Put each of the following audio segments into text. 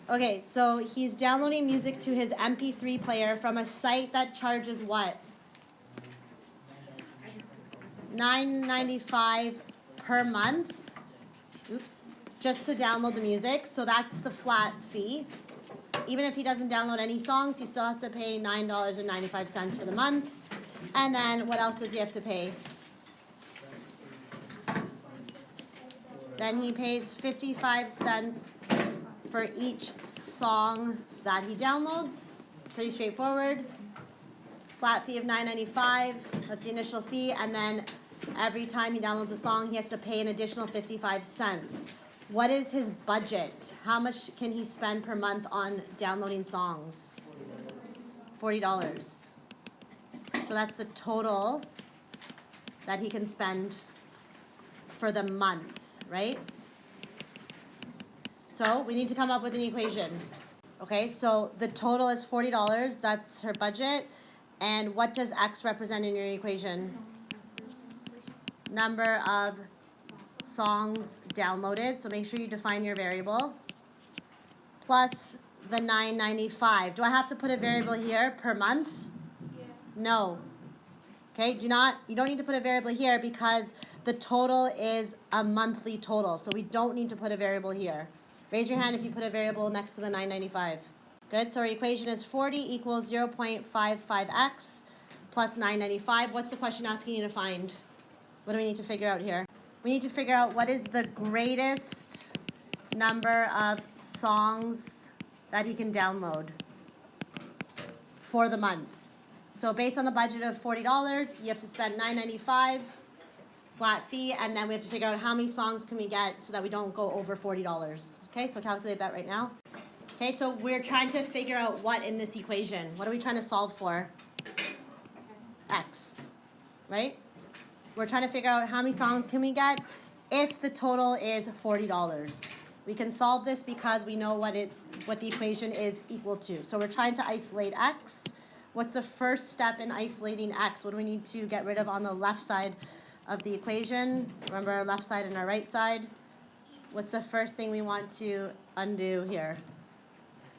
Okay, so he's downloading music to his MP3 player from a site that charges what? $9.95 per month. Oops. Just to download the music. So that's the flat fee. Even if he doesn't download any songs, he still has to pay $9.95 for the month. And then what else does he have to pay? Then he pays 55 cents for each song that he downloads. Pretty straightforward. Flat fee of $9.95. That's the initial fee. And then every time he downloads a song, he has to pay an additional 55 cents. What is his budget? How much can he spend per month on downloading songs? $40. So that's the total that he can spend for the month, right? So we need to come up with an equation. Okay, so the total is $40. That's her budget. And what does X represent in your equation? Number of songs downloaded. So make sure you define your variable. Plus the $9.95. Do I have to put a variable here per month? Yeah. No. Okay, you don't need to put a variable here because the total is a monthly total. So we don't need to put a variable here. Raise your hand if you put a variable next to the $9.95. Good, so our equation is 40 equals 0.55x plus $9.95. What's the question asking you to find? What do we need to figure out here? We need to figure out what is the greatest number of songs that he can download for the month. So based on the budget of $40, you have to spend $9.95 flat fee, and then we have to figure out how many songs can we get so that we don't go over $40. Okay, so calculate that right now. Okay, so we're trying to figure out what in this equation. What are we trying to solve for? X, right? We're trying to figure out how many songs can we get if the total is $40. We can solve this because we know what the equation is equal to. So we're trying to isolate X. What's the first step in isolating X? What do we need to get rid of on the left side of the equation? Remember our left side and our right side. What's the first thing we want to undo here?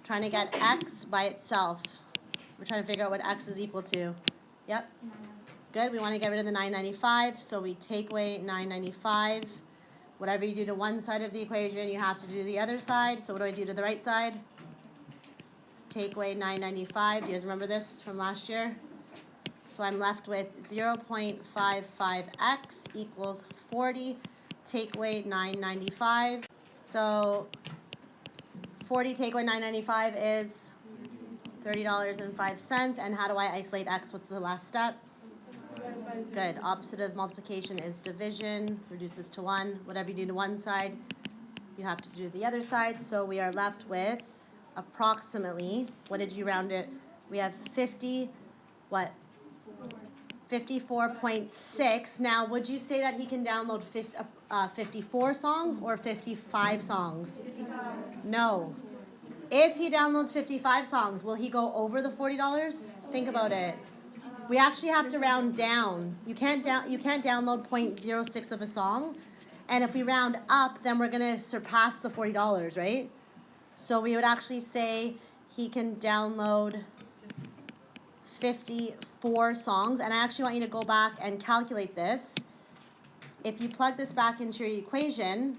Trying to get X by itself. We're trying to figure out what X is equal to. Yep. Good. We want to get rid of the $9.95, so we take away $9.95. Whatever you do to one side of the equation, you have to do the other side. So what do I do to the right side? Take away $9.95. Do you guys remember this from last year? So I'm left with 0.55x equals 40. Take away $9.95. So 40 take away $9.95 is $30.05. And how do I isolate X? What's the last step? Good. Opposite of multiplication is division. Reduces to 1. Whatever you do to one side, you have to do the other side. So we are left with approximately, what did you round it? We have 54.6. Now, would you say that he can download 54 songs or 55 songs? 55. No. If he downloads 55 songs, will he go over the $40? Think about it. We actually have to round down. You can't download 0.06 of a song. And if we round up, then we're going to surpass the $40, right? So we would actually say he can download 54 songs. And I actually want you to go back and calculate this. If you plug this back into your equation,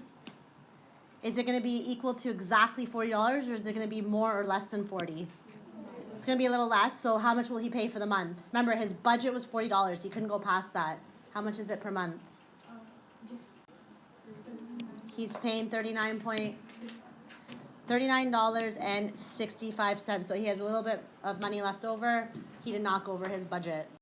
is it going to be equal to exactly $40, or is it going to be more or less than 40? It's going to be a little less, so how much will he pay for the month? Remember, his budget was $40. He couldn't go past that. How much is it per month? He's paying $39.65, so he has a little bit of money left over. He did not go over his budget.